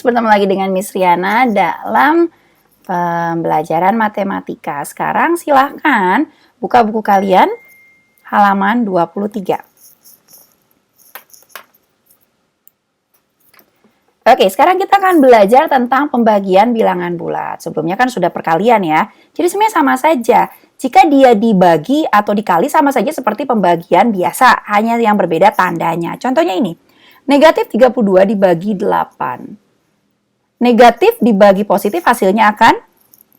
Bertemu lagi dengan Miss Riana dalam pembelajaran matematika. Sekarang silahkan buka buku kalian halaman 23. Oke, sekarang kita akan belajar tentang pembagian bilangan bulat. Sebelumnya kan sudah perkalian ya. Jadi sebenarnya sama saja. Jika dia dibagi atau dikali sama saja seperti pembagian biasa, hanya yang berbeda tandanya. Contohnya ini, negatif 32 dibagi 8. Negatif dibagi positif hasilnya akan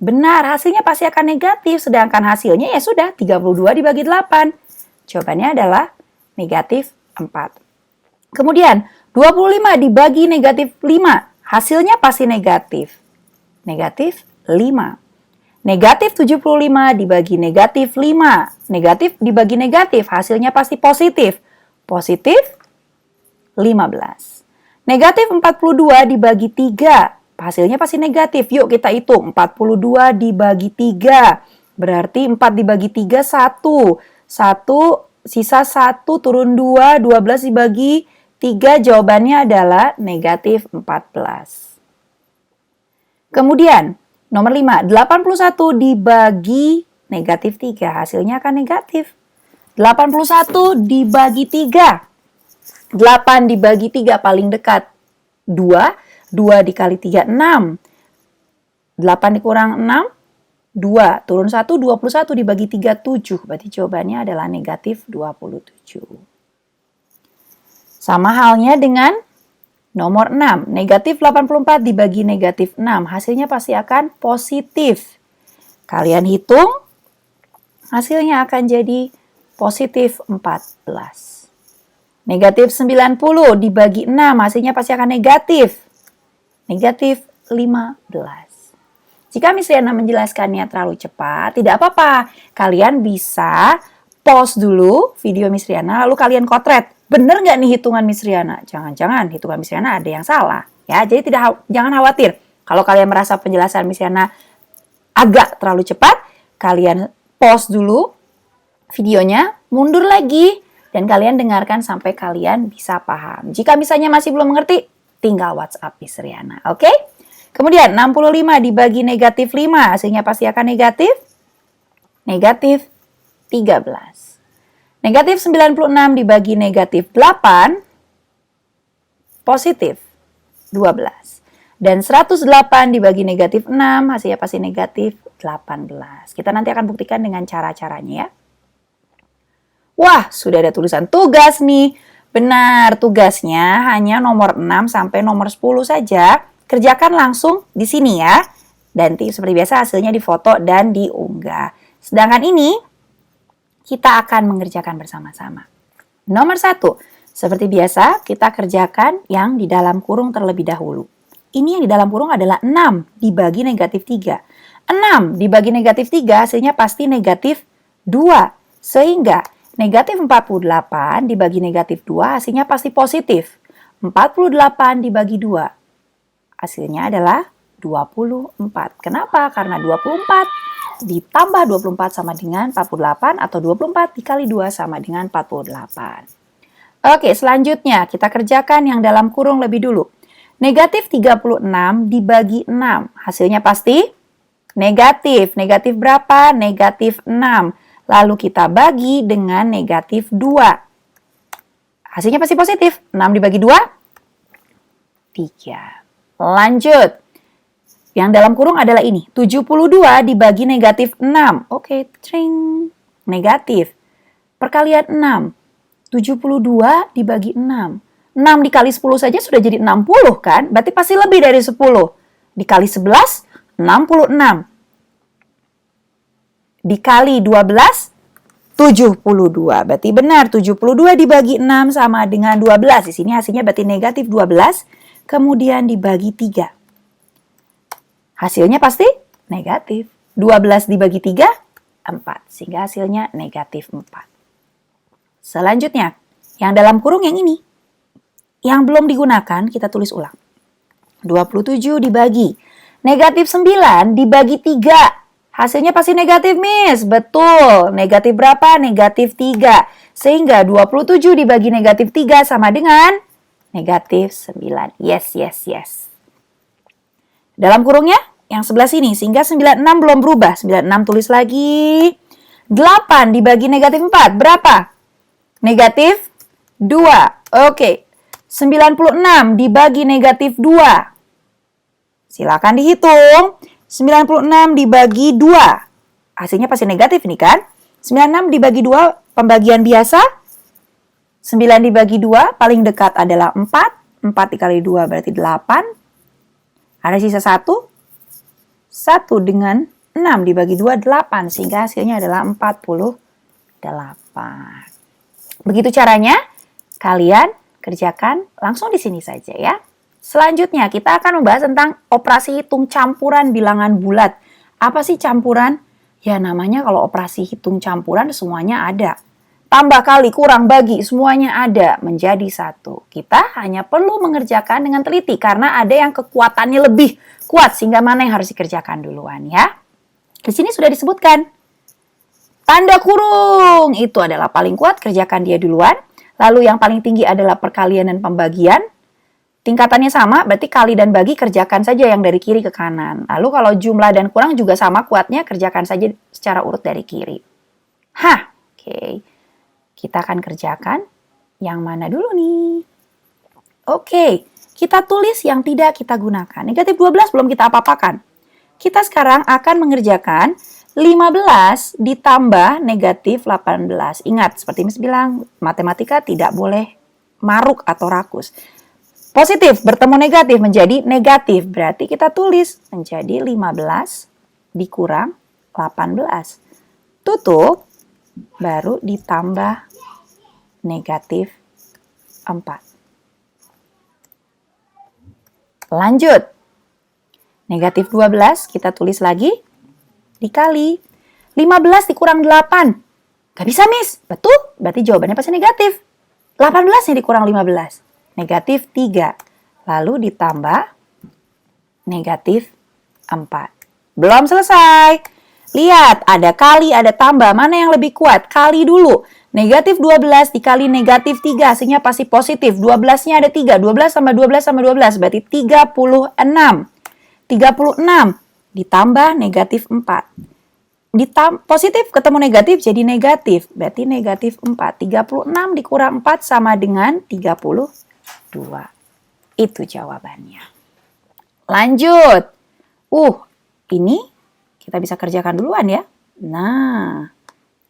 benar. Hasilnya pasti akan negatif. Sedangkan hasilnya ya sudah 32 dibagi 8. Jawabannya adalah negatif 4. Kemudian 25 dibagi negatif 5. Hasilnya pasti negatif. Negatif 5. Negatif 75 dibagi negatif 5. Negatif dibagi negatif. Hasilnya pasti positif. Positif 15. Negatif 42 dibagi 3. Hasilnya pasti negatif. Yuk kita hitung. 42 dibagi 3. Berarti 4 dibagi 3, 1. 1, sisa 1 turun 2. 12 dibagi 3. Jawabannya adalah negatif 14. Kemudian, nomor 5. 81 dibagi negatif 3. Hasilnya akan negatif. 81 dibagi 3. 8 dibagi 3 paling dekat 2. 2 dikali 3, 6. 8 dikurang 6, 2. Turun 1, 21 dibagi 3, 7. Berarti jawabannya adalah negatif 27. Sama halnya dengan nomor 6. Negatif 84 dibagi negatif 6. Hasilnya pasti akan positif. Kalian hitung, hasilnya akan jadi positif 14. Negatif 90 dibagi 6, hasilnya pasti akan negatif. Negatif 15. Jika Miss Riana menjelaskannya terlalu cepat, tidak apa-apa. Kalian bisa pause dulu video Miss Riana, lalu kalian kotret. Bener nggak nih hitungan Miss Riana? Jangan-jangan hitungan Miss Riana ada yang salah. Ya, jadi jangan khawatir. Kalau kalian merasa penjelasan Miss Riana agak terlalu cepat, kalian pause dulu videonya, mundur lagi, dan kalian dengarkan sampai kalian bisa paham. Jika misalnya masih belum mengerti, tinggal WhatsApp Miss Riana. Oke? Kemudian 65 dibagi negatif 5. Hasilnya pasti akan negatif. Negatif 13. Negatif 96 dibagi negatif 8. Positif 12. Dan 108 dibagi negatif 6. Hasilnya pasti negatif 18. Kita nanti akan buktikan dengan cara-caranya ya. Wah, sudah ada tulisan tugas nih. Benar, tugasnya hanya nomor 6 sampai nomor 10 saja. Kerjakan langsung di sini ya. Dan seperti biasa hasilnya difoto dan diunggah. Sedangkan ini, kita akan mengerjakan bersama-sama. Nomor 1, seperti biasa kita kerjakan yang di dalam kurung terlebih dahulu. Ini yang di dalam kurung adalah 6 dibagi negatif 3. 6 dibagi negatif 3 hasilnya pasti negatif 2. Sehingga negatif 48 dibagi negatif 2 hasilnya pasti positif. 48 dibagi 2 hasilnya adalah 24. Kenapa? Karena 24 ditambah 24 sama dengan 48 atau 24 dikali 2 sama dengan 48. Oke, selanjutnya kita kerjakan yang dalam kurung lebih dulu. Negatif 36 dibagi 6 hasilnya pasti negatif. Negatif berapa? Negatif 6. Lalu kita bagi dengan negatif 2. Hasilnya pasti positif. 6 dibagi 2, 3. Lanjut. Yang dalam kurung adalah ini. 72 dibagi negatif 6. Oke, tring. Negatif. Perkalian 6. 72 dibagi 6. 6 dikali 10 saja sudah jadi 60 kan? Berarti pasti lebih dari 10. Dikali 11, 66. Dikali 12, 72. Berarti benar, 72 dibagi 6 sama dengan 12. Di sini hasilnya berarti negatif 12. Kemudian dibagi 3. Hasilnya pasti negatif. 12 dibagi 3, 4. Sehingga hasilnya negatif 4. Selanjutnya, yang dalam kurung yang ini. Yang belum digunakan, kita tulis ulang. 27 dibagi. Negatif 9 dibagi 3. Hasilnya pasti negatif, Miss. Betul. Negatif berapa? Negatif 3. Sehingga 27 dibagi negatif 3 sama dengan negatif 9. Yes, yes, yes. Dalam kurungnya, yang sebelah sini. Sehingga 96 belum berubah. 96 tulis lagi. 8 dibagi negatif 4. Berapa? Negatif 2. Oke. 96 dibagi negatif 2. Silakan dihitung. 96 dibagi 2. Hasilnya pasti negatif nih kan? 96 dibagi 2 pembagian biasa. 9 dibagi 2 paling dekat adalah 4. 4 dikali 2 berarti 8. Ada sisa 1. 1 dengan 6 dibagi 2, 8. Sehingga hasilnya adalah 48. Begitu caranya. Kalian kerjakan langsung di sini saja ya. Selanjutnya kita akan membahas tentang operasi hitung campuran bilangan bulat. Apa sih campuran? Ya namanya kalau operasi hitung campuran semuanya ada. Tambah, kali, kurang, bagi, semuanya ada menjadi satu. Kita hanya perlu mengerjakan dengan teliti karena ada yang kekuatannya lebih kuat sehingga mana yang harus dikerjakan duluan ya. Di sini sudah disebutkan. Tanda kurung itu adalah paling kuat, kerjakan dia duluan. Lalu yang paling tinggi adalah perkalian dan pembagian. Tingkatannya sama, berarti kali dan bagi kerjakan saja yang dari kiri ke kanan. Lalu kalau jumlah dan kurang juga sama kuatnya, kerjakan saja secara urut dari kiri. Oke. Kita akan kerjakan yang mana dulu nih? Oke, kita tulis yang tidak kita gunakan. Negatif 12 belum kita apa-apakan. Kita sekarang akan mengerjakan 15 ditambah negatif 18. Ingat, seperti Miss bilang, matematika tidak boleh maruk atau rakus. Positif bertemu negatif menjadi negatif. Berarti kita tulis menjadi 15 dikurang 18. Tutup, baru ditambah negatif 4. Lanjut. Negatif 12 kita tulis lagi. Dikali 15 dikurang 8. Gak bisa, Miss. Betul, berarti jawabannya pasti negatif. 18 yang dikurang 15. Negatif 3. Lalu ditambah negatif 4. Belum selesai. Lihat, ada kali, ada tambah. Mana yang lebih kuat? Kali dulu. Negatif 12 dikali negatif 3. Hasilnya pasti positif. 12-nya ada 3. 12 tambah 12 tambah 12. Berarti 36. 36 ditambah negatif 4. Positif ketemu negatif jadi negatif. Berarti negatif 4. 36 dikurang 4 sama dengan 32. Itu jawabannya. Lanjut. Ini kita bisa kerjakan duluan ya. Nah,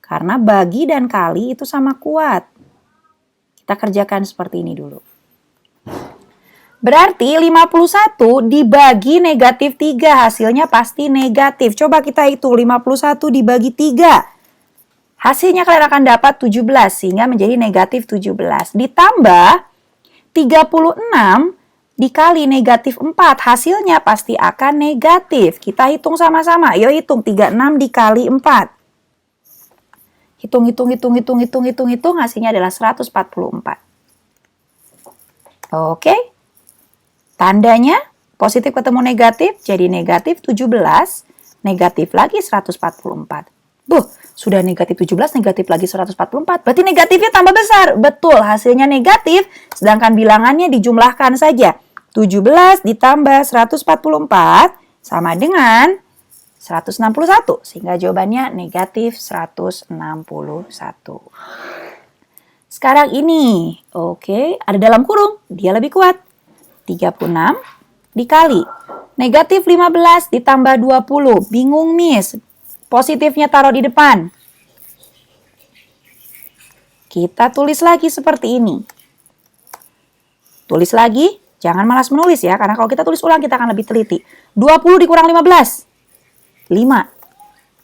karena bagi dan kali itu sama kuat. Kita kerjakan seperti ini dulu. Berarti 51 dibagi negatif 3. Hasilnya pasti negatif. Coba kita hitung 51 dibagi 3. Hasilnya kalian akan dapat 17. Sehingga menjadi negatif 17. Ditambah 36 dikali negatif 4. Hasilnya pasti akan negatif. Kita hitung sama-sama. Yuk hitung. 36 dikali 4. Hitung. Hasilnya adalah 144. Oke. Tandanya positif ketemu negatif. Jadi negatif 17. Negatif lagi 144. Sudah negatif 17, negatif lagi 144. Berarti negatifnya tambah besar. Betul, hasilnya negatif. Sedangkan bilangannya dijumlahkan saja. 17 ditambah 144 sama dengan 161. Sehingga jawabannya negatif 161. Sekarang ini, oke, ada dalam kurung. Dia lebih kuat. 36 dikali. Negatif 15 ditambah 20. Bingung, Miss. Positifnya taruh di depan. Kita tulis lagi seperti ini. Tulis lagi, jangan malas menulis ya, karena kalau kita tulis ulang kita akan lebih teliti. 20 dikurang 15. 5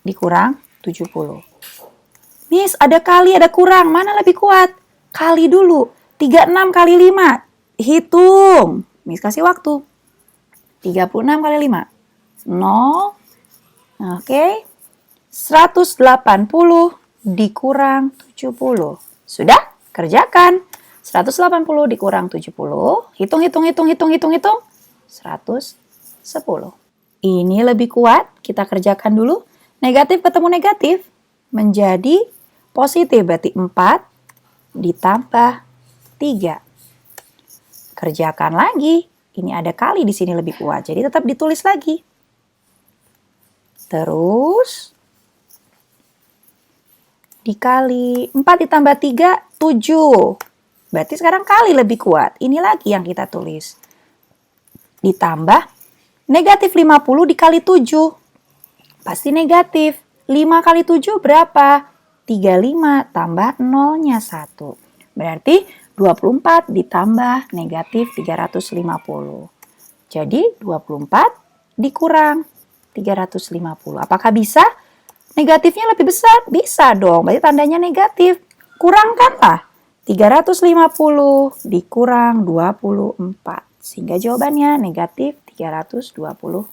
dikurang 70. Miss, ada kali, ada kurang. Mana lebih kuat? Kali dulu. 36 kali 5. Hitung. Miss kasih waktu. 36 kali 5. 0. Oke. 180 dikurang 70. Sudah? Kerjakan. 180 dikurang 70. Hitung. 110. Ini lebih kuat. Kita kerjakan dulu. Negatif ketemu negatif menjadi positif. Berarti 4 ditambah 3. Kerjakan lagi. Ini ada kali di sini lebih kuat. Jadi tetap ditulis lagi. Terus dikali 4 ditambah 3, 7. Berarti sekarang kali lebih kuat. Ini lagi yang kita tulis. Ditambah negatif 50 dikali 7. Pasti negatif. 5 kali 7 berapa? 35 tambah 0-nya 1. Berarti 24 ditambah negatif 350. Jadi 24 dikurang 350. Apakah bisa? Negatifnya lebih besar? Bisa dong. Berarti tandanya negatif. Kurangkanlah. 350 dikurang 24. Sehingga jawabannya negatif 326.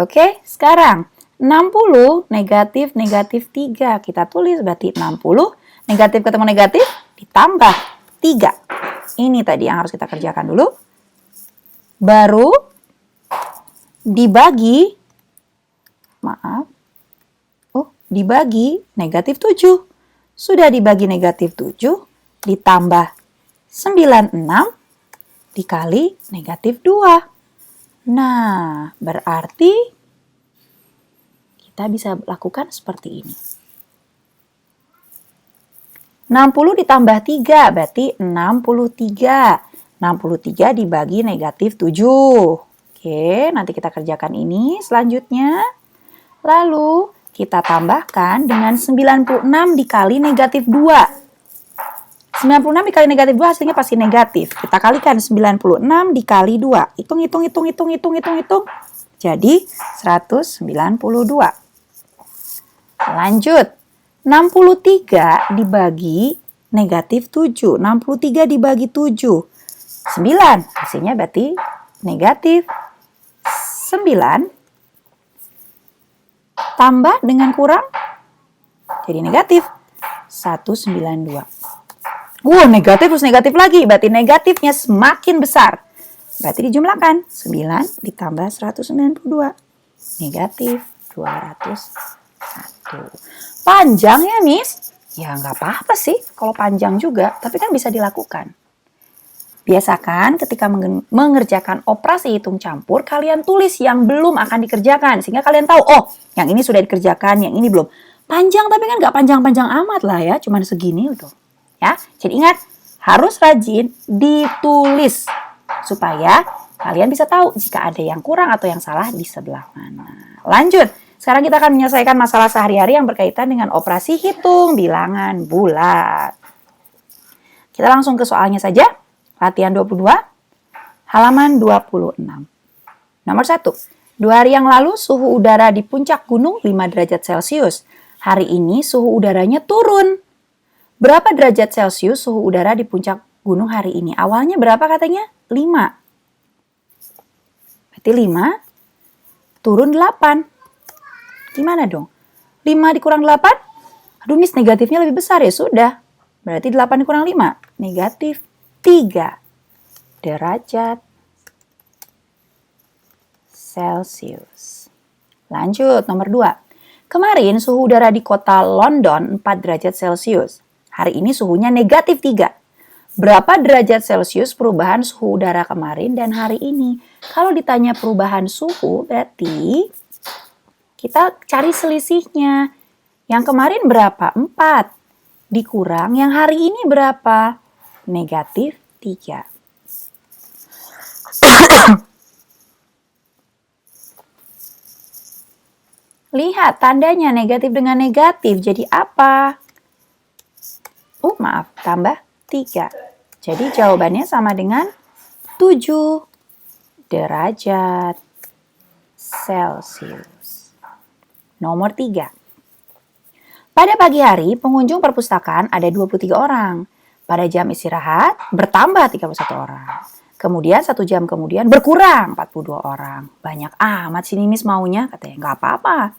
Oke, sekarang 60 negatif 3. Kita tulis berarti 60 negatif ketemu negatif ditambah 3. Ini tadi yang harus kita kerjakan dulu. Baru dibagi, dibagi negatif 7. Sudah dibagi negatif 7 ditambah 96 dikali negatif 2. Nah, berarti kita bisa lakukan seperti ini. 60 ditambah 3 berarti 63. 63 dibagi negatif 7. Oke, nanti kita kerjakan ini selanjutnya. Lalu kita tambahkan dengan 96 dikali negatif 2. 96 dikali negatif 2 hasilnya pasti negatif. Kita kalikan 96 dikali 2. Hitung. Jadi 192. Lanjut. 63 dibagi negatif 7. 63 dibagi 7. 9. Hasilnya berarti negatif 9. Tambah dengan kurang. Jadi negatif 192. Negatif terus negatif lagi. Berarti negatifnya semakin besar. Berarti dijumlahkan. 9 ditambah 192. Negatif 201. Panjang ya, Miss? Ya nggak apa-apa sih kalau panjang juga. Tapi kan bisa dilakukan. Biasakan ketika mengerjakan operasi hitung campur, kalian tulis yang belum akan dikerjakan. Sehingga kalian tahu, oh yang ini sudah dikerjakan, yang ini belum. Panjang tapi kan nggak panjang-panjang amat lah ya. Cuman segini udah. Ya, jadi ingat, harus rajin ditulis supaya kalian bisa tahu jika ada yang kurang atau yang salah di sebelah mana. Lanjut, sekarang kita akan menyelesaikan masalah sehari-hari yang berkaitan dengan operasi hitung bilangan bulat. Kita langsung ke soalnya saja, latihan 22, halaman 26. Nomor 1, 2 hari yang lalu suhu udara di puncak gunung 5 derajat Celcius. Hari ini suhu udaranya turun. Berapa derajat Celcius suhu udara di puncak gunung hari ini? Awalnya berapa katanya? 5. Berarti 5 turun 8. Gimana dong? 5 dikurang 8? Aduh, Miss, negatifnya lebih besar ya? Sudah. Berarti 8 dikurang 5? Negatif 3 derajat Celcius. Lanjut, nomor 2. Kemarin suhu udara di kota London 4 derajat Celcius. Hari ini suhunya negatif 3. Berapa derajat Celcius perubahan suhu udara kemarin dan hari ini? Kalau ditanya perubahan suhu, berarti kita cari selisihnya. Yang kemarin berapa? 4. Dikurang yang hari ini berapa? Negatif 3. Lihat tandanya negatif dengan negatif. Jadi apa? Tambah 3. Jadi jawabannya sama dengan 7 derajat Celcius. Nomor 3. Pada pagi hari, pengunjung perpustakaan ada 23 orang. Pada jam istirahat, bertambah 31 orang. Kemudian 1 jam kemudian berkurang 42 orang. Banyak amat sini Miss maunya. Katanya nggak apa-apa.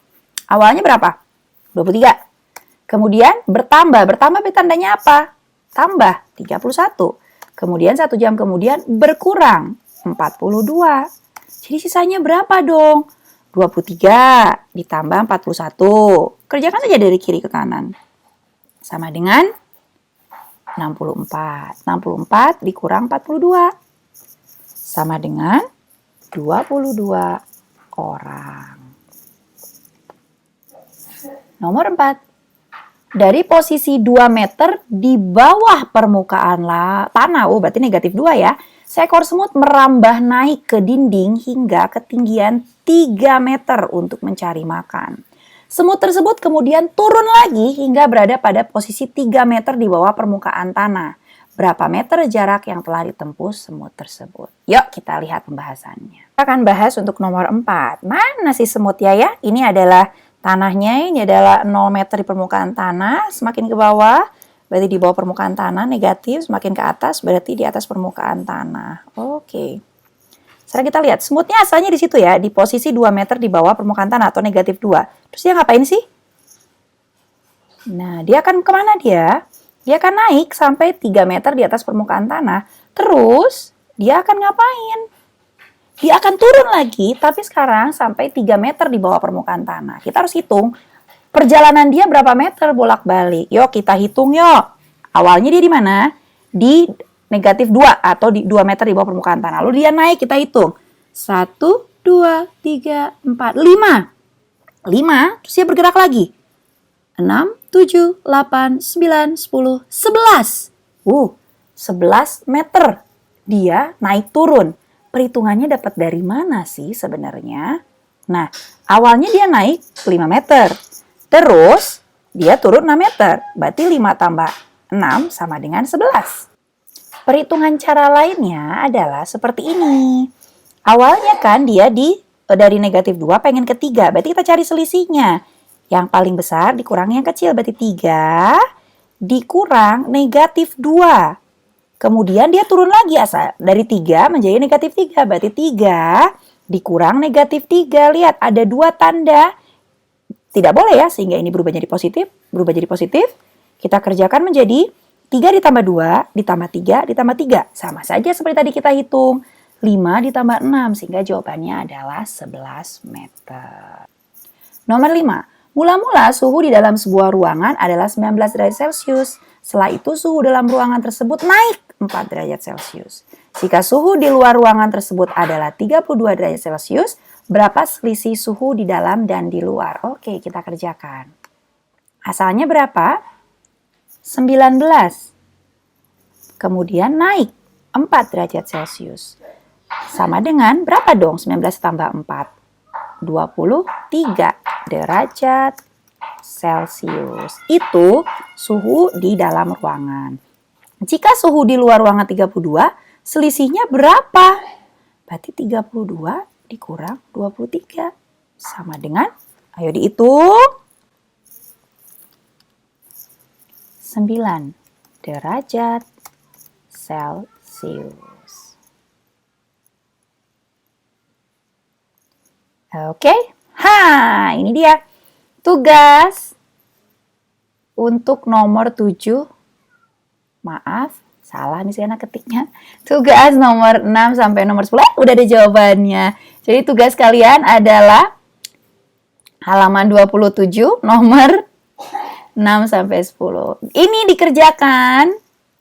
Awalnya berapa? 23. Kemudian bertambah tandanya apa? Tambah 31. Kemudian 1 jam kemudian berkurang 42. Jadi sisanya berapa dong? 23 ditambah 41. Kerjakan saja dari kiri ke kanan. Sama dengan 64. 64 dikurang 42. Sama dengan 22 orang. Nomor 4. Dari posisi 2 meter di bawah permukaan tanah, berarti negatif 2 ya, seekor semut merambah naik ke dinding hingga ketinggian 3 meter untuk mencari makan. Semut tersebut kemudian turun lagi hingga berada pada posisi 3 meter di bawah permukaan tanah. Berapa meter jarak yang telah ditempuh semut tersebut? Yuk kita lihat pembahasannya. Kita akan bahas untuk nomor 4. Mana sih semut ya? Ini adalah tanahnya, ini adalah 0 meter di permukaan tanah, semakin ke bawah berarti di bawah permukaan tanah, negatif, semakin ke atas berarti di atas permukaan tanah. Oke. Sekarang kita lihat, semutnya asalnya di situ ya, di posisi 2 meter di bawah permukaan tanah atau negatif 2. Terus dia ngapain sih? Nah, dia akan kemana dia? Dia akan naik sampai 3 meter di atas permukaan tanah. Terus, dia akan ngapain? Dia akan turun lagi, tapi sekarang sampai 3 meter di bawah permukaan tanah. Kita harus hitung perjalanan dia berapa meter bolak-balik. Yuk, kita hitung yuk. Awalnya dia di mana? Di negatif 2 atau di 2 meter di bawah permukaan tanah. Lalu dia naik, kita hitung. 1, 2, 3, 4, 5. 5, terus dia bergerak lagi. 6, 7, 8, 9, 10, 11. 11 meter. Dia naik turun. Perhitungannya dapat dari mana sih sebenarnya? Nah, awalnya dia naik 5 meter. Terus, dia turun 6 meter. Berarti 5 tambah 6 sama dengan 11. Perhitungan cara lainnya adalah seperti ini. Awalnya kan dia dari negatif 2 pengen ke 3. Berarti kita cari selisihnya. Yang paling besar dikurang yang kecil, berarti 3 dikurang negatif 2. Kemudian dia turun lagi asal dari 3 menjadi negatif 3. Berarti 3 dikurang negatif 3. Lihat ada 2 tanda. Tidak boleh ya, sehingga ini berubah jadi positif. Berubah jadi positif. Kita kerjakan menjadi 3 ditambah 2 ditambah 3 ditambah 3. Sama saja seperti tadi kita hitung. 5 ditambah 6 sehingga jawabannya adalah 11 meter. Nomor 5. Mula-mula suhu di dalam sebuah ruangan adalah 19 derajat Celcius. Setelah itu suhu dalam ruangan tersebut naik 4 derajat Celcius. Jika suhu di luar ruangan tersebut adalah 32 derajat Celcius, berapa selisih suhu di dalam dan di luar? Oke, kita kerjakan. Asalnya berapa? 19. Kemudian naik 4 derajat Celcius. Sama dengan berapa dong 19 tambah 4? 23 derajat Celcius. Itu suhu di dalam ruangan. Jika suhu di luar ruangan 32, selisihnya berapa? Berarti 32 dikurang 23. Sama dengan, ayo dihitung. 9 derajat Celcius. Oke, ini dia tugas untuk nomor 7. Maaf, salah nih saya ketiknya. Tugas nomor 6 sampai nomor 10. Udah ada jawabannya. Jadi tugas kalian adalah halaman 27, nomor 6 sampai 10. Ini dikerjakan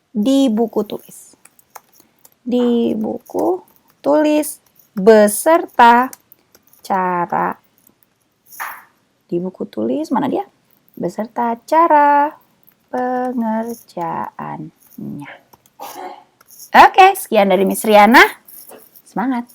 di buku tulis. Di buku tulis beserta cara. Di buku tulis, mana dia? Beserta cara pengerjaannya. Oke, sekian dari Miss Riana. Semangat!